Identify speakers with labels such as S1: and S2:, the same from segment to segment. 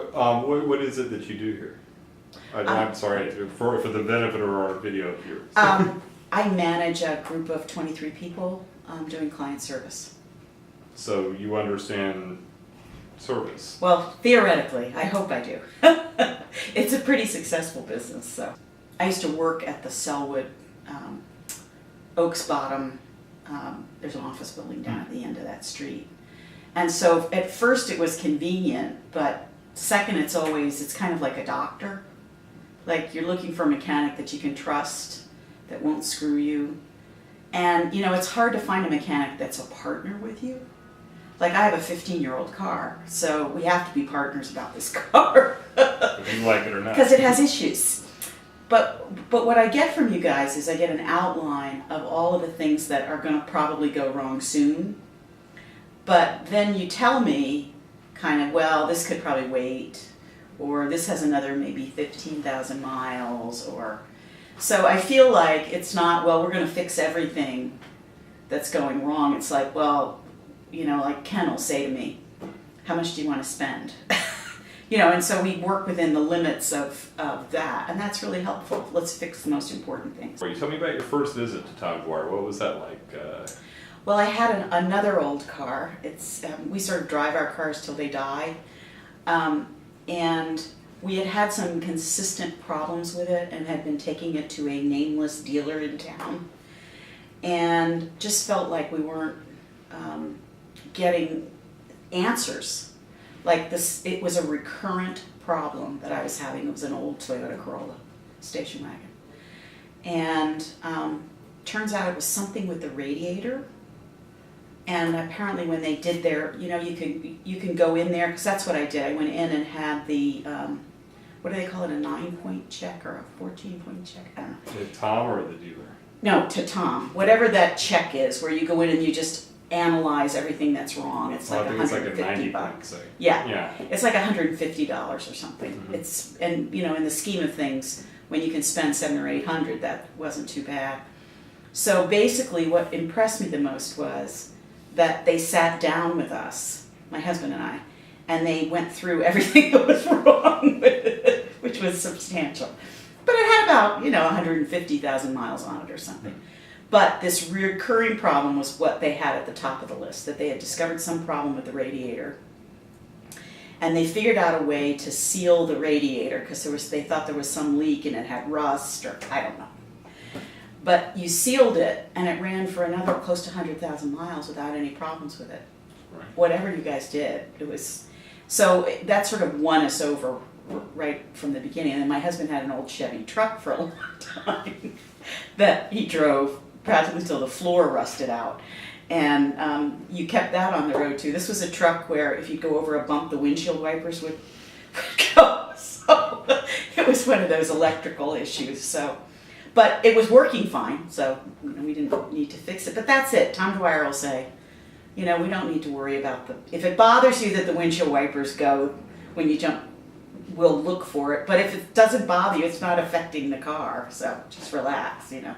S1: What is it that you do here? I'm sorry, for the benefit of our video viewers.
S2: I manage a group of 23 people doing client service.
S1: So you understand service?
S2: Well, theoretically, I hope I do. It's a pretty successful business. So, I used to work at the Selwood Oaks Bottom. There's an office building down at the end of that street. And so at first it was convenient, but second it's kind of like a doctor. Like you're looking for a mechanic that you can trust, that won't screw you. And you know, it's hard to find a mechanic that's a partner with you. Like I have a 15-year-old car, so we have to be partners about this car.
S1: If you like it or not.
S2: Because it has issues. But what I get from you guys is I get an outline of all of the things that are going to probably go wrong soon. But then you tell me kind of, well, this could probably wait, or this has another maybe 15,000 miles, or... So I feel like it's not, well, we're going to fix everything that's going wrong. It's like, well, you know, like Ken will say to me, how much do you want to spend? You know, and so we work within the limits of that, and that's really helpful. Let's fix the most important things.
S1: Tell me about your first visit to Tom Dwyer. What was that like?
S2: Well, I had another old car. It's we sort of drive our cars till they die, and we had some consistent problems with it and had been taking it to a nameless dealer in town, and just felt like we weren't getting answers. Like this, it was a recurrent problem that I was having. It was an old Toyota Corolla station wagon, and turns out it was something with the radiator. And apparently, when they did their, you know, you can go in there, because that's what I did. I went in and had the what do they call it, a 9-point check or a 14-point check? I don't know.
S1: To Tom or the dealer?
S2: No, to Tom. Whatever that check is, where you go in and you just analyze everything that's wrong. It's like $150. Yeah, it's like $150 or something. Mm-hmm. It's, and you know, in the scheme of things, when you can spend $700 or $800, that wasn't too bad. So basically, what impressed me the most was that they sat down with us, my husband and I, and they went through everything that was wrong with it, which was substantial. But it had about, you know, 150,000 miles on it or something. Mm-hmm. But this recurring problem was what they had at the top of the list, that they had discovered some problem with the radiator. And they figured out a way to seal the radiator because they thought there was some leak and it had rust or I don't know. But you sealed it and it ran for another close to 100,000 miles without any problems with it.
S1: Right.
S2: Whatever you guys did, it was... So that sort of won us over right from the beginning. And then my husband had an old Chevy truck for a long time that he drove practically until the floor rusted out. And you kept that on the road too. This was a truck where if you go over a bump, the windshield wipers would go. So it was one of those electrical issues. So, but it was working fine, so you know, we didn't need to fix it. But that's it. Tom Dwyer will say, you know, we don't need to worry about if it bothers you that the windshield wipers go when you jump, we'll look for it. But if it doesn't bother you, it's not affecting the car. So just relax, you know.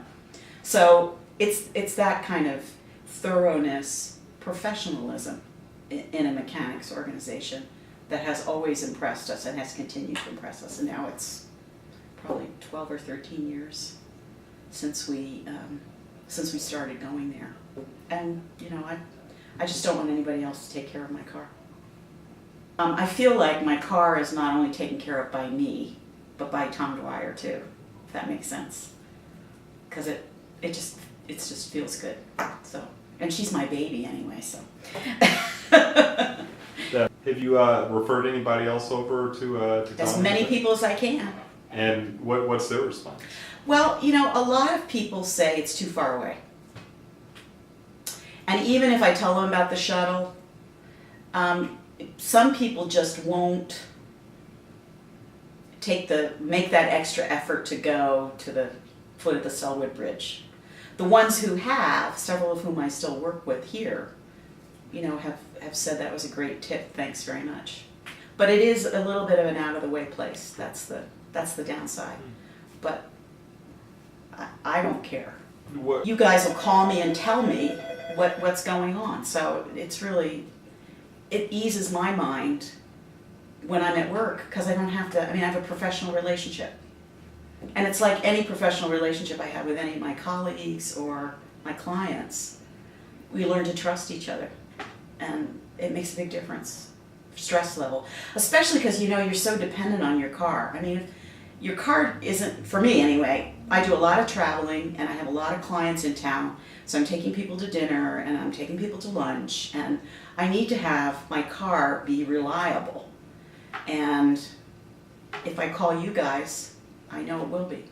S2: So it's that kind of thoroughness, professionalism in a mechanics organization that has always impressed us and has continued to impress us. And now it's probably 12 or 13 years since we started going there. And you know, I just don't want anybody else to take care of my car. I feel like my car is not only taken care of by me, but by Tom Dwyer too, if that makes sense. Because it just feels good. So, and she's my baby anyway. So.
S1: Have you referred anybody else over to Tom?
S2: As many people as I can.
S1: And what's their response?
S2: Well, you know, a lot of people say it's too far away. And even if I tell them about the shuttle, some people just won't make that extra effort to go to the foot of the Selwood Bridge. The ones who have, several of whom I still work with here, you know, have said that was a great tip, thanks very much. But it is a little bit of an out-of-the-way place. That's the downside. But I don't care.
S1: What?
S2: You guys will call me and tell me what's going on. So it's really, it eases my mind when I'm at work, because I don't have to, I mean, I have a professional relationship. And it's like any professional relationship I have with any of my colleagues or my clients. We learn to trust each other, and it makes a big difference. Stress level, especially because you're so dependent on your car. I mean, if your car isn't, for me anyway, I do a lot of traveling and I have a lot of clients in town, so I'm taking people to dinner and I'm taking people to lunch, and I need to have my car be reliable. And if I call you guys, I know it will be.